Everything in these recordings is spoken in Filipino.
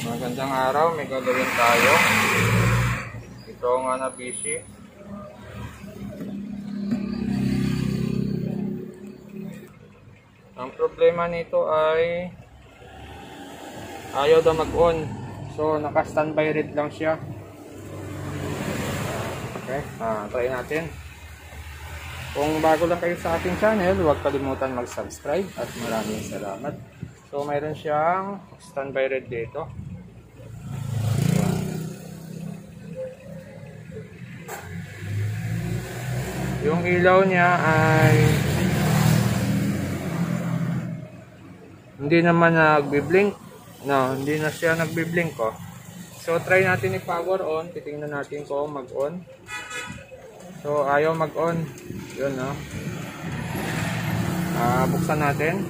Magandang araw, may gagawin tayo. Ito ang Hanabishi. Ang problema nito ay ayaw daw mag-on. So naka-standby red lang siya. Okay, try natin. Kung bago lang kayo sa ating channel, huwag kalimutan mag-subscribe at maraming salamat. So mayroon siyang standby red dito. Yung ilaw niya ay hindi naman nagbi-blink. No, hindi na siya nagbi-blink ko. So try natin i-power on, titingnan natin kung mag-on. So ayaw mag-on. 'Yun, no. Buksan natin.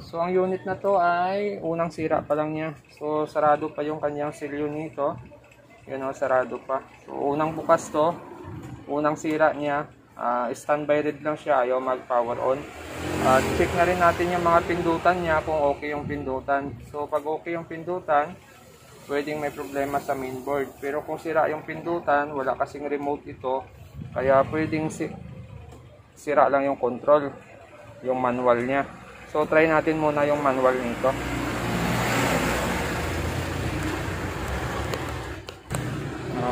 So ang unit na to ay unang sira pa lang niya. So sarado pa yung kanyang silyo nito. Yun o, sarado pa. So, unang bukas to, unang sira niya, standby red lang siya, ayaw mag-power on. Check na rin natin yung mga pindutan niya kung okay yung pindutan. So, pag okay yung pindutan, pwedeng may problema sa mainboard. Pero kung sira yung pindutan, wala kasing remote ito, kaya pwedeng sira lang yung control, yung manual niya. So, try natin muna yung manual nito.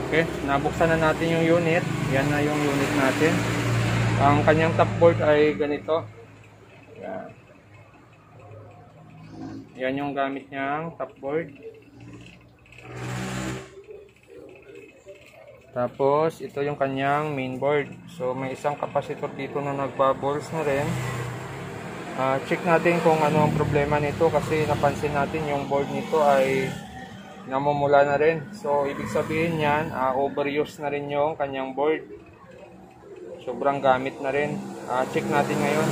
Okay, nabuksan na natin yung unit. Yan na yung unit natin. Ang kanyang top board ay ganito. Yan. Yan yung gamit niyang top board. Tapos, ito yung kanyang main board. So, may isang capacitor dito na nagbubbles na rin. Check natin kung ano ang problema nito kasi napansin natin yung board nito ay namumula na rin. So, ibig sabihin yan, overuse na rin yung kanyang board. Sobrang gamit na rin. Check natin ngayon.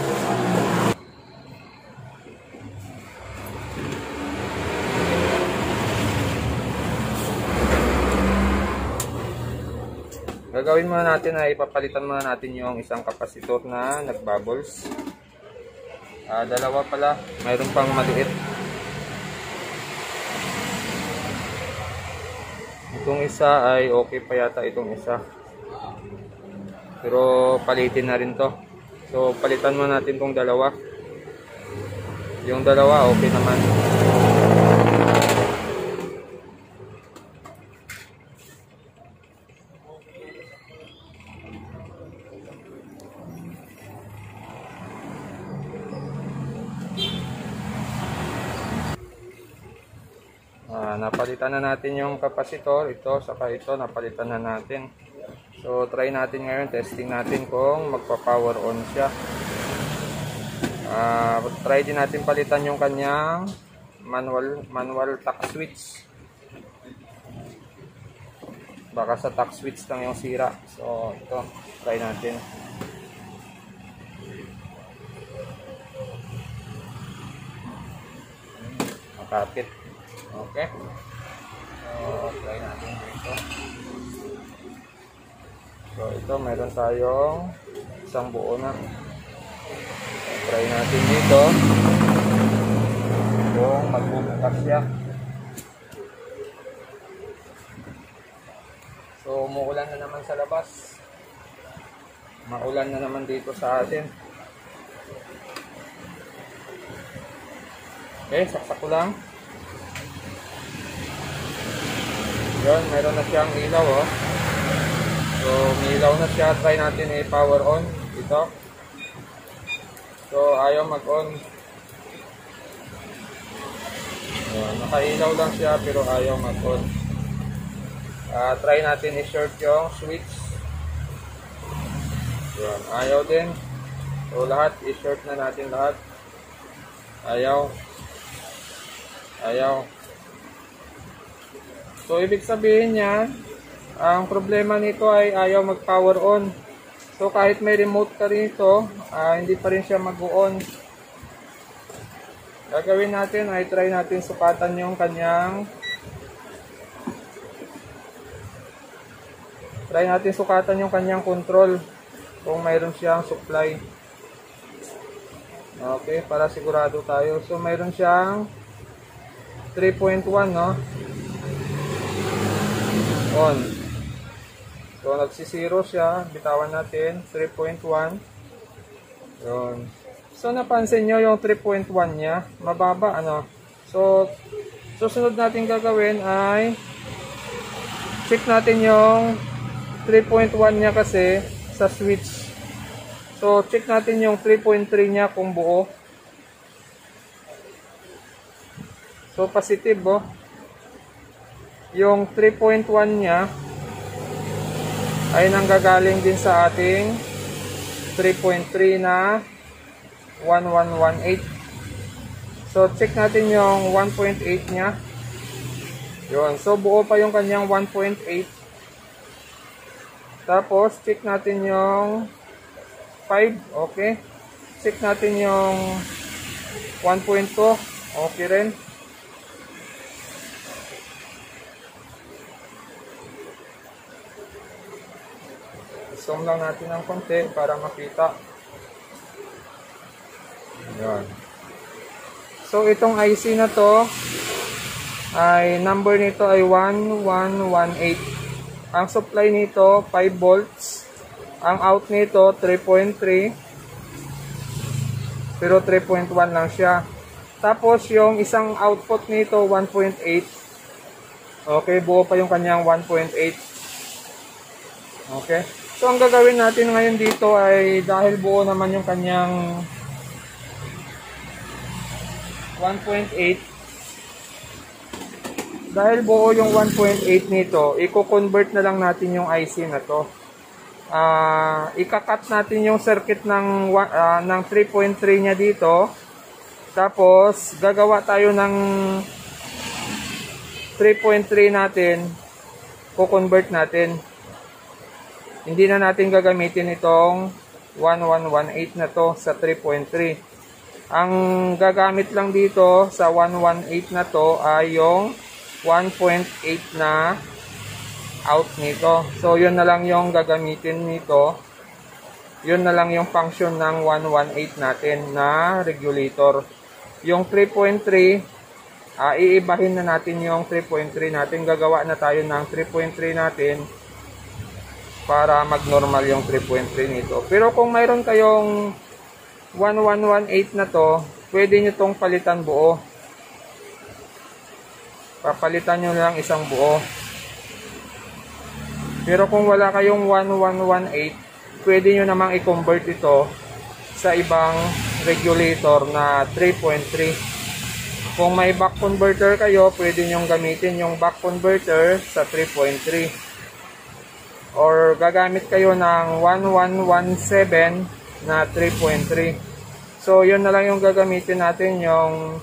Gagawin muna natin ay ipapalitan muna natin yung isang kapasitor na nagbubbles. Dalawa pala. Mayroon pang maliit. Itong isa ay okay pa yata itong isa. Pero palitin na rin to. So palitan mo natin tong dalawa. Yung dalawa okay naman. Napalitan na natin yung kapasitor, ito, saka ito, napalitan na natin. So, try natin ngayon, testing natin kung magpa-power on siya. Try din natin palitan yung kanyang manual tack switch. Baka sa tack switch lang yung sira. So, ito, try natin. Makapit. Okay. So, try natin dito. So, ito, meron tayong isang buo na. Try natin dito. Kung magbubukas siya. So, umuulan na naman sa labas. Maulan na naman dito sa atin. Okay, saksak ko lang. Yun, meron na siyang ilaw, oh. So, may ilaw na siya. Try natin i-power on. Ito. So, ayaw mag-on. Nakailaw lang siya, pero ayaw mag-on. Try natin i-short yung switch. Yun, ayaw din. So, lahat, i-short na natin lahat. Ayaw. Ayaw. So, ibig sabihin niya, ang problema nito ay ayaw mag-power on. So, kahit may remote ka rito, hindi pa rin siya mag-on. Gagawin natin ay try natin sukatan yung kanyang control kung mayroon siyang supply. Okay, para sigurado tayo. So, mayroon siyang 3.1, no? On. So, nagsisiro siya. Bitawan natin. 3.1. Yun. So, napansin nyo yung 3.1 niya. Mababa, ano? So, susunod natin gagawin ay check natin yung 3.1 niya kasi sa switch. So, check natin yung 3.3 niya kung buo. So, positive, oh. Yung 3.1 niya ay nanggagaling din sa ating 3.3 na 1118. So, check natin yung 1.8 niya. Yun. So, buo pa yung kanyang 1.8. Tapos, check natin yung 5, okay. Check natin yung 1.2, okay rin. Zoom lang natin ng konti para makita. Ayan. So, itong IC na to, ay number nito ay 1118. Ang supply nito, 5 volts. Ang out nito, 3.3. Pero 3.1 lang siya. Tapos, yung isang output nito, 1.8. Okay, buo pa yung kanyang 1.8. Okay. So, ang gagawin natin ngayon dito ay dahil buo naman yung kanyang 1.8. Dahil buo yung 1.8 nito, i-convert na lang natin yung IC na to. Ika-cut natin yung circuit ng 3.3 niya dito. Tapos, gagawa tayo ng 3.3 natin. Ko-convert natin. Hindi na natin gagamitin itong 1118 na to sa 3.3. Ang gagamit lang dito sa 118 na to ay yung 1.8 na out nito. So, yun na lang yung gagamitin nito. Yun na lang yung function ng 118 natin na regulator. Yung 3.3, iibahin na natin yung 3.3 natin. Gagawa na tayo ng 3.3 natin para mag-normal yung 3.3 nito. Pero kung mayroon kayong 1118 na to, pwede nyo tong palitan buo. Papalitan nyo lang isang buo. Pero kung wala kayong 1118, pwede nyo namang i-convert ito sa ibang regulator na 3.3. Kung may back converter kayo, pwede nyo gamitin yung back converter sa 3.3. Or gagamit kayo ng 1117 na 3.3. So, yun na lang yung gagamitin natin, yung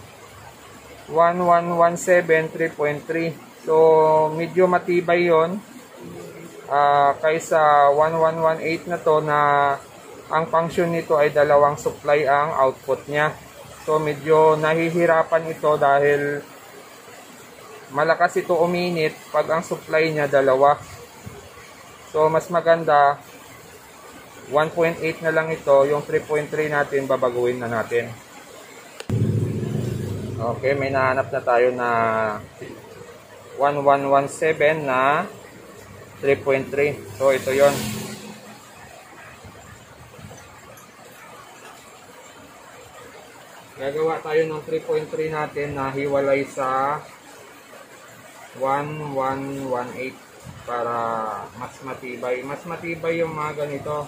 1117 3.3. So, medyo matibay yon kaysa 1118 na to na ang function nito ay dalawang supply ang output niya. So, medyo nahihirapan ito dahil malakas ito uminit pag ang supply niya dalawa. So, mas maganda 1.8 na lang ito. Yung 3.3 natin, babaguhin na natin. Okay, may nahanap na tayo na 1117 na 3.3. So, ito yon. Gagawa tayo ng 3.3 natin na hiwalay sa 1118 para mas matibay. Mas matibay yung mga ganito.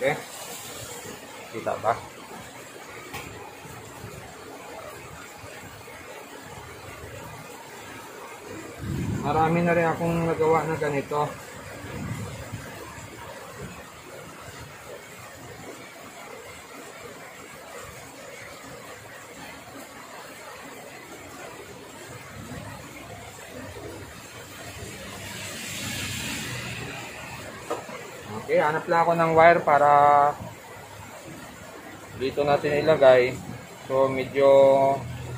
Okay. Kita ba? Marami na rin akong nagawa na ganito. Okay, hanap lang ako ng wire para dito natin ilagay. So medyo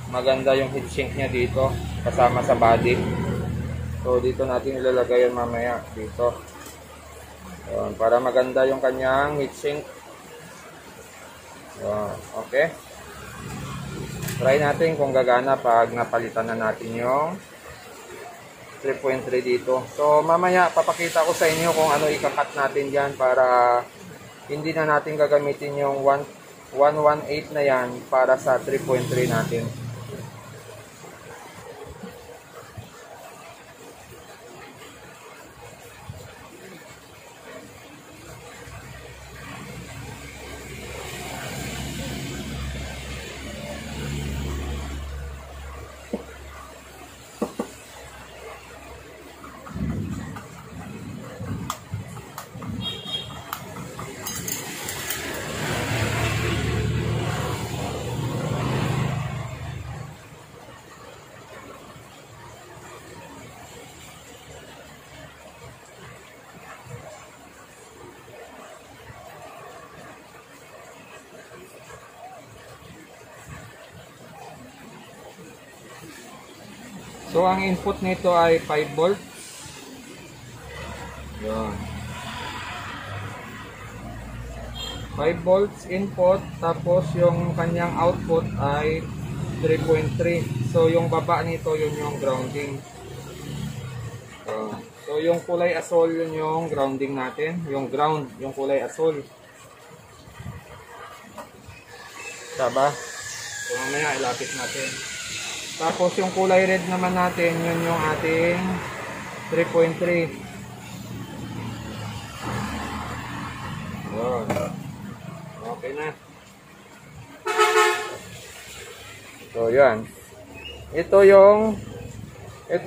maganda yung heatsink niya dito kasama sa body. So dito natin ilalagay yan mamaya dito. Yun, para maganda yung kanyang heatsink. Yun, okay. Try natin kung gagana pag napalitan na natin yung 3.3 dito. So mamaya papakita ko sa inyo kung ano ikakat natin dyan para hindi na natin gagamitin yung 118 na yan para sa 3.3 natin. So, ang input nito ay 5 volts. Yan. 5 volts input, tapos yung kanyang output ay 3.3. So, yung baba nito, yun yung grounding. So, yung kulay asol, yun yung grounding natin. Yung ground, yung kulay asol. Taba? So, mamaya ilapit natin. Tapos yung kulay red naman natin, yun yung ating 3.3. Yun. Okay na. So yan. Ito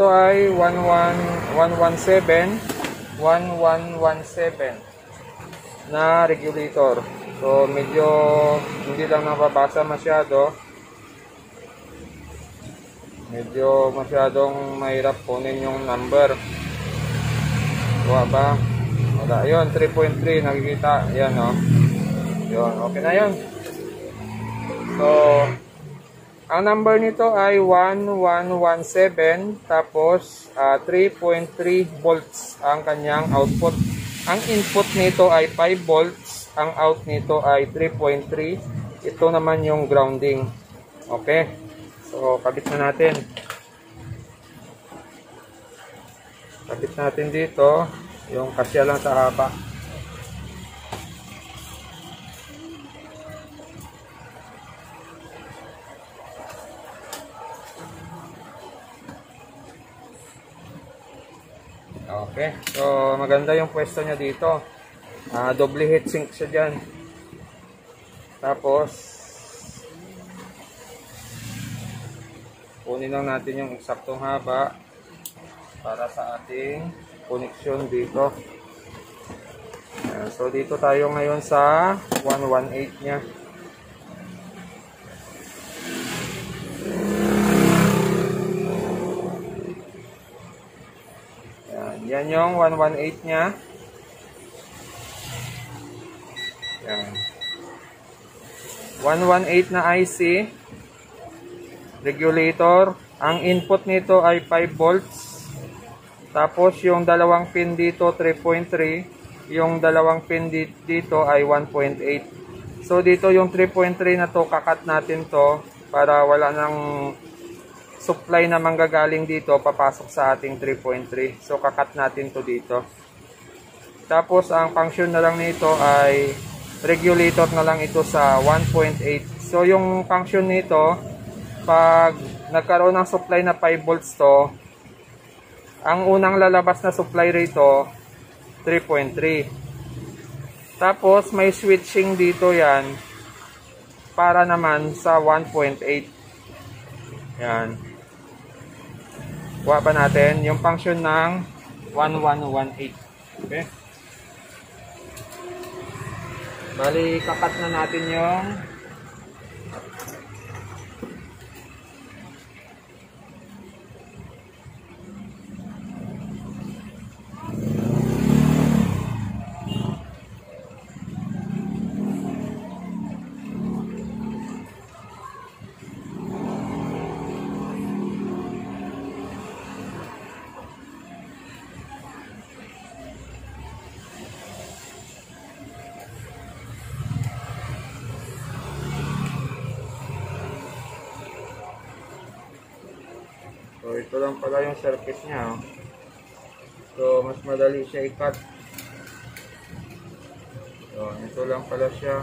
ay 1117 na regulator. So medyo hindi lang nababasa masyado. Medyo masyadong mahirap kunin yung number. Kuha ba? Wala. Yun, 3.3. Nakikita. Yan, o. Yun, okay na yun. So, ang number nito ay 1117. Tapos, 3.3 volts ang kanyang output. Ang input nito ay 5 volts. Ang out nito ay 3.3. Ito naman yung grounding. Okay. So, kabit na natin. Kabit natin dito. Yung kasya lang sa haba. Okay. So, maganda yung pwesto niya dito. Double heatsink siya dyan. Tapos, kunin lang natin yung eksaktong haba para sa ating connection dito. Ayan, so dito tayo ngayon sa 118 nya. Yan yung 118 nya. Yan. 118 na IC. Regulator. Ang input nito ay 5 volts. Tapos yung dalawang pin dito 3.3. Yung dalawang pin dito ay 1.8. So dito yung 3.3 na to, kakat natin to para wala nang supply na manggagaling dito papasok sa ating 3.3. So kakat natin to dito. Tapos ang function na lang nito ay regulator na lang ito sa 1.8. So yung function nito, pag nagkaroon ng supply na 5 volts to, ang unang lalabas na supply rito 3.3. Tapos may switching dito yan para naman sa 1.8. Yan. kuha pa natin yung function ng 1118. Okay? Bali, kakat na natin yung so ito lang pala yung circuit niya. Oh. So mas madali siya i-cut. So ito lang pala siya.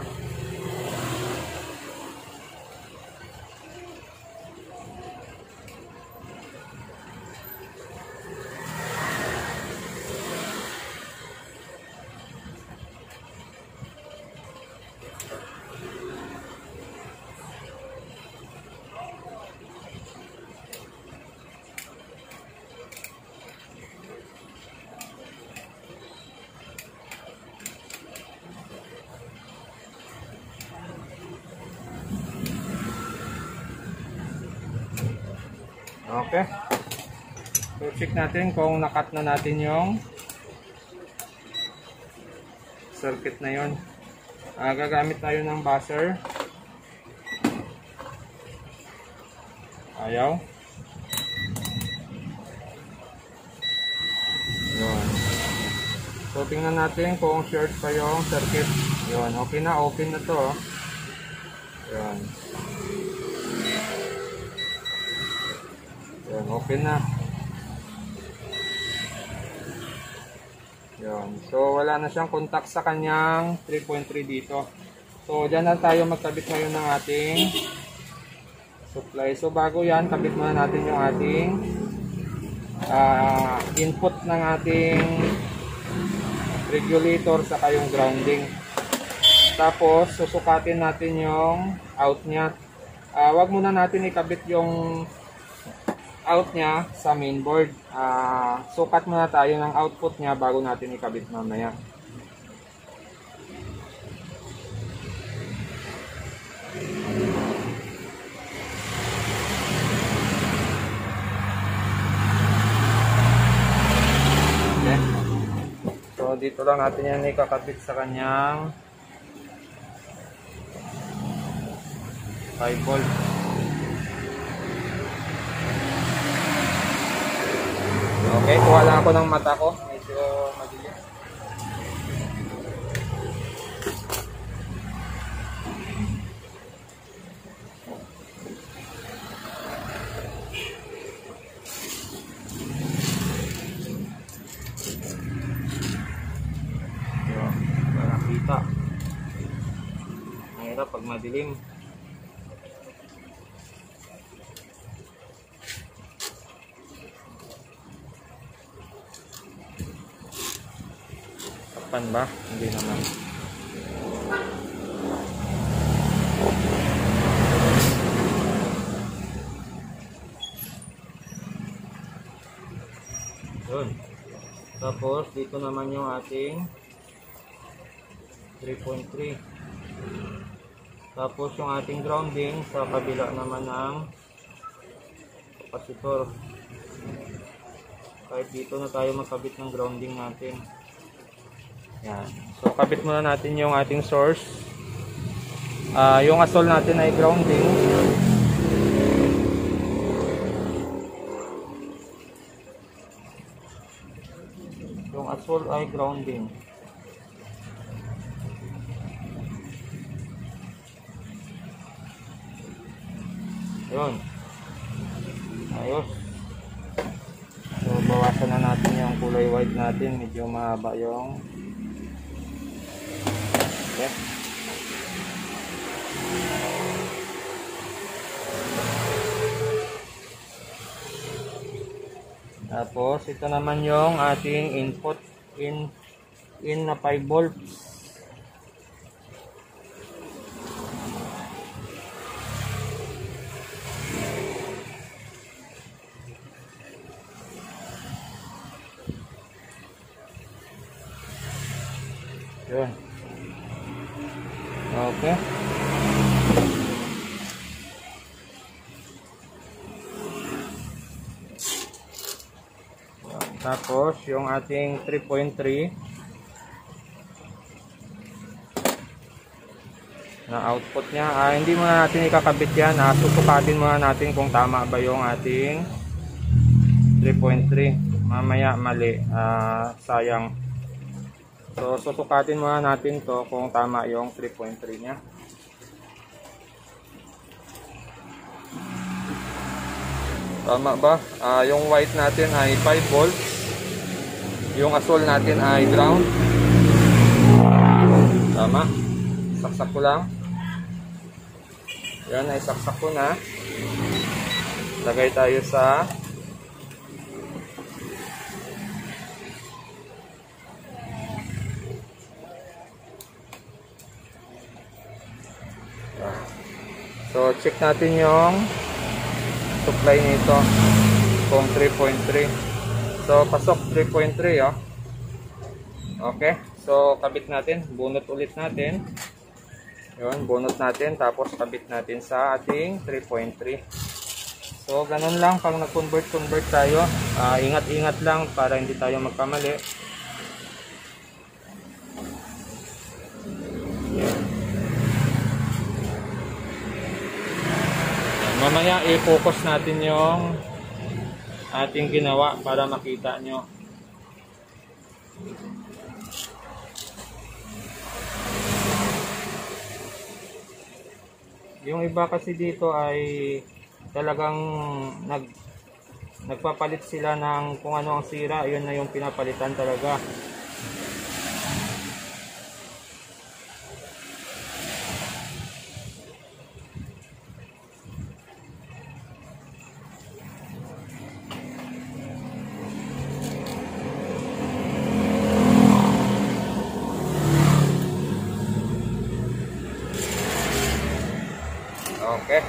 Okay. So check natin kung nakat na natin yung circuit na yon. Gagamit tayo ng buzzer. Ayaw. Yun. So tingnan natin kung short pa yung circuit. Yun. Okay na. Open na to. Yun. Yun, open na. Yun. So, wala na siyang contact sa kanyang 3.3 dito. So, dyan na tayo magkabit ngayon ng ating supply. So, bago yan, kabit muna natin yung ating input ng ating regulator saka yung grounding. Tapos, susukatin natin yung out niya. Wag muna natin ikabit yung out niya sa mainboard. Sukat muna tayo ng output niya bago natin ikabit mamaya. Okay. So dito lang natin yan ikakabit sa kanyang 5 volt. Okay, kuha lang ako ng mata ko. Medyo madilim. Para kita. Mahirap pag madilim. Ba? Hindi naman. Yun. Tapos dito naman yung ating 3.3. Tapos yung ating grounding sa kabila naman ng capacitor. Kahit dito na tayo magkabit ng grounding natin. Yan. So, kabit muna natin yung ating source. Yung asol natin ay grounding. Yung asol ay grounding. Yun. Ayos. So, bawasan na natin yung kulay white natin. Medyo mahaba yung okay. Tapos ito naman yung ating input in na 5 volts. Yun. Okay. Tapos, yung ating 3.3 na output niya, hindi muna natin ikakabit yan. Susukatin muna natin kung tama ba yung ating 3.3. Mamaya mali, sayang. So, susukatin muna natin to kung tama yung 3.3 niya. Tama ba? Yung white natin ay 5 volts. Yung asol natin ay ground. Tama. Saksak ko lang. Yan ay saksak ko na. Lagay tayo sa so check natin yung supply nito kung 3.3. So pasok 3.3 oh. Okay. So kabit natin, bunot ulit natin. Yun, bunot natin tapos kabit natin sa ating 3.3. So ganun lang pag nag-convert tayo. Ingat-ingat lang para hindi tayo magkamali. Mamaya i-focus natin yung ating ginawa para makita nyo. Yung iba kasi dito ay talagang nagpapalit sila ng kung ano ang sira, yun na yung pinapalitan talaga. Okay.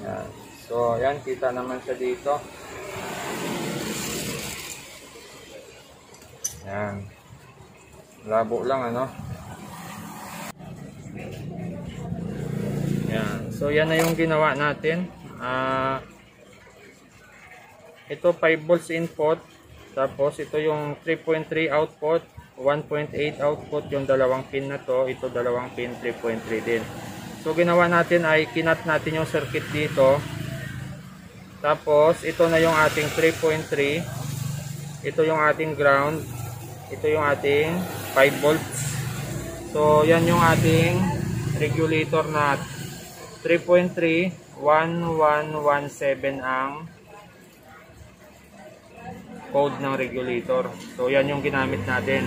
Yan. So, yan. Kita naman siya dito. Yan. Labo lang, ano? Yan. So, yan na yung ginawa natin. Ito 5 volts input. Tapos, ito yung 3.3 output. 1.8 output yung dalawang pin na to. Ito dalawang pin 3.3 din. So ginawa natin ay kinat natin yung circuit dito. Tapos ito na yung ating 3.3. Ito yung ating ground. Ito yung ating 5 volts. So yan yung ating regulator na 3.3 1117 ang code ng regulator. So yan yung ginamit natin.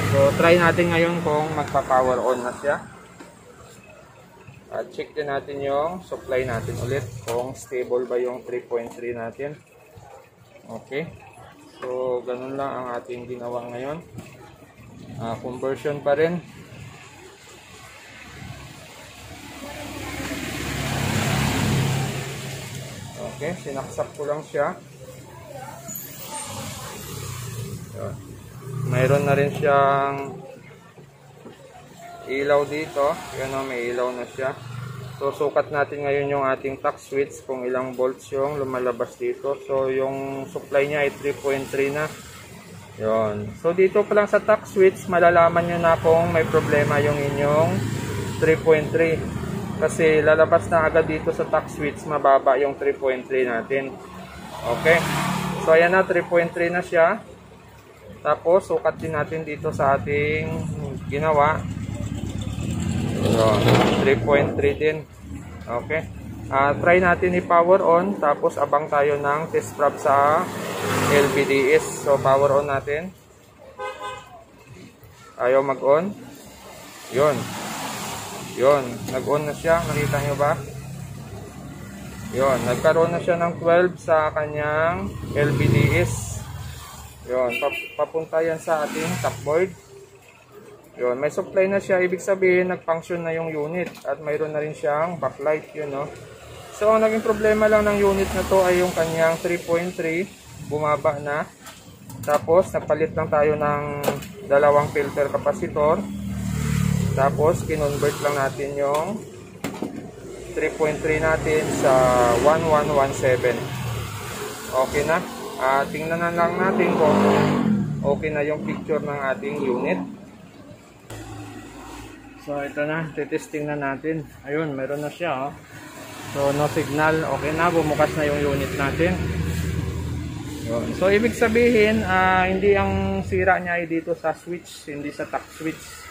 So try natin ngayon kung magpa-power on na siya. At check din natin yung supply natin ulit kung stable ba yung 3.3 natin. Okay. So ganun lang ang ating ginawa ngayon. Conversion pa rin. Okay, sinaksak ko lang siya. Mayroon na rin siyang ilaw dito. Yan o, may ilaw na siya. So sukat natin ngayon yung ating tack switch kung ilang volts yung lumalabas dito. So yung supply niya ay 3.3 na. Yon. So dito pa lang sa tack switch malalaman nyo na kung may problema yung inyong 3.3. Kasi lalabas na agad dito sa tack switch, mababa yung 3.3 natin. Okay. So ayan na, 3.3 na siya. Tapos, sukat din natin dito sa ating ginawa. So, 3.3 din. Okay. Try natin i-power on. Tapos, abang tayo ng test probe sa LVDS. So, power on natin. Ayaw mag-on. Yun. Yun. Nag-on na siya. Nakita nyo ba? Yun. Nagkaroon na siya ng 12 sa kanyang LVDS. Yun, papunta yan sa ating top board. Yun, may supply na siya. Ibig sabihin, nag-function na yung unit. At mayroon na rin siyang backlight, yun, no? So ang naging problema lang ng unit na to ay yung kanyang 3.3 bumaba na. Tapos napalit lang tayo ng dalawang filter capacitor. Tapos kinonvert lang natin yung 3.3 natin sa 1117. Okay na. Tingnan na lang natin kung okay na yung picture ng ating unit. So ito na, titesting na natin. Ayun, meron na siya. So no signal, okay na, bumukas na yung unit natin. Yun. So ibig sabihin, hindi ang sira niya ay dito sa switch, hindi sa tact switch.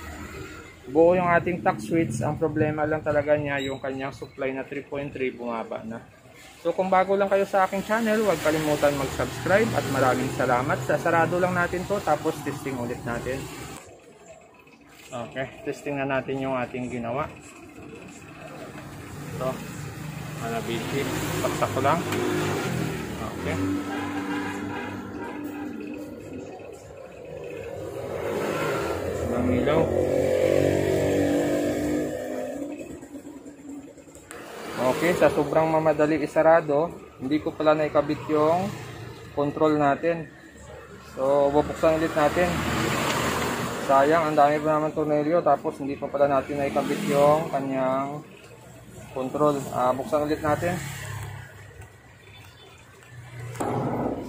Buo yung ating tact switch, ang problema lang talaga niya yung kanyang supply na 3.3 bumaba na. So kung bago lang kayo sa aking channel, huwag kalimutan mag-subscribe at maraming salamat. Sasarado lang natin to, tapos testing ulit natin. Okay, testing na natin yung ating ginawa. Ito, Hanabishi, saksak ko lang. Okay. Ang ilaw. Okay, sa sobrang mamadali isarado, hindi ko pala naikabit yung control natin. So, bubuksan ulit natin. Sayang, ang dami pa naman tornilyo, tapos hindi pa pala natin naikabit yung kanyang control. Buksan ulit natin.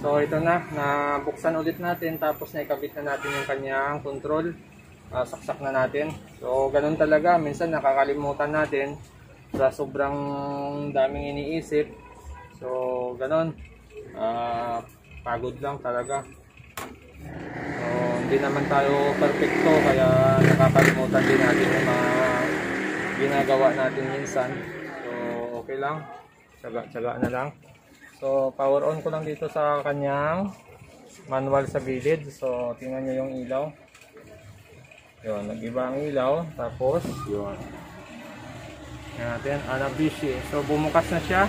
So, ito na, nabuksan ulit natin, tapos naikabit na natin yung kanyang control. Saksak na natin. So, ganun talaga, minsan nakakalimutan natin sa sobrang daming iniisip. So ganon, pagod lang talaga. So hindi naman tayo perfecto, kaya nakakalimutan din natin yung mga ginagawa natin minsan. So okay lang, tsaga-tsaga na lang. So power on ko lang dito sa kanyang manual sa gilid. So tingnan nyo yung ilaw. Yun, nag-iba ang ilaw. Tapos yun, yan natin, Hanabishi. So bumukas na siya.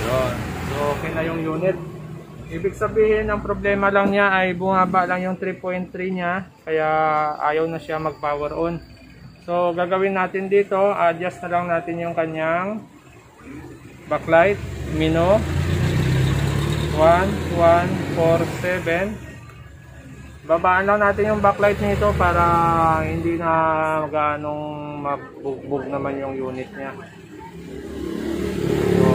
Yun. So okay na yung unit. Ibig sabihin, ang problema lang niya ay bumaba lang yung 3.3 niya, kaya ayaw na siya mag power on. So gagawin natin dito, adjust na lang natin yung kanyang backlight, Mino 1147. Babaan lang natin yung backlight nito para hindi na ganong mabugbog naman yung unit niya. So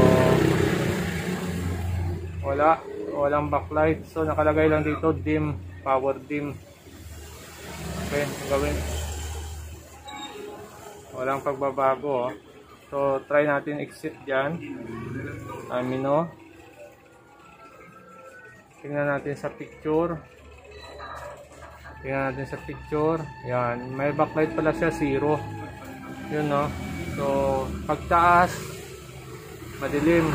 walang backlight. So nakalagay lang dito dim, power dim. Okay, gawin. Walang pagbabago. So try natin exit diyan. Mino. Tingnan natin sa picture. Tingnan natin sa picture. Yan, may backlight pala siya, 0. Yun, no. So pagtaas madilim,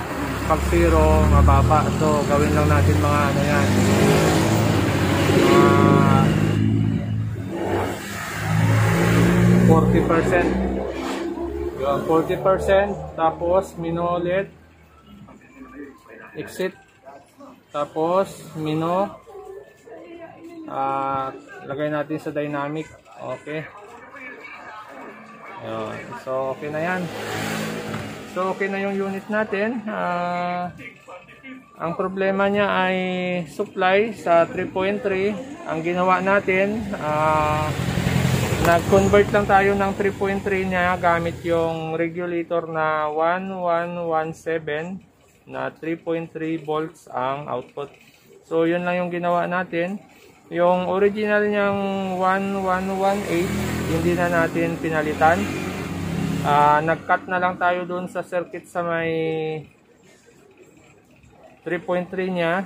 pag 0 mababa. So gawin lang natin mga ano yan, 40%. Yun, 40%. Tapos Mino ulit, exit, tapos Mino, lagay natin sa dynamic. Okay. Ayun. So okay na yan. So okay na yung unit natin. Ang problema niya ay supply sa 3.3. Ang ginawa natin, nag-convert lang tayo ng 3.3 niya gamit yung regulator na 1117 na 3.3 volts ang output. So yun lang yung ginawa natin. Yung original niyang 1118, hindi na natin pinalitan. Nag-cut na lang tayo dun sa circuit sa may 3.3 niya.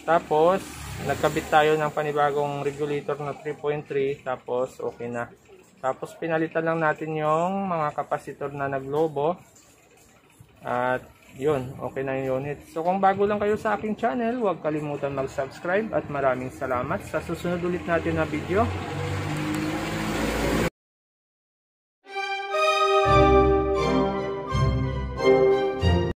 Tapos nagkabit tayo ng panibagong regulator na 3.3. Tapos okay na. Tapos pinalitan lang natin yung mga kapasitor na naglobo. At yun, okay na yung unit. So kung bago lang kayo sa aking channel, huwag kalimutan mag-subscribe at maraming salamat. Sa susunod ulit natin na video,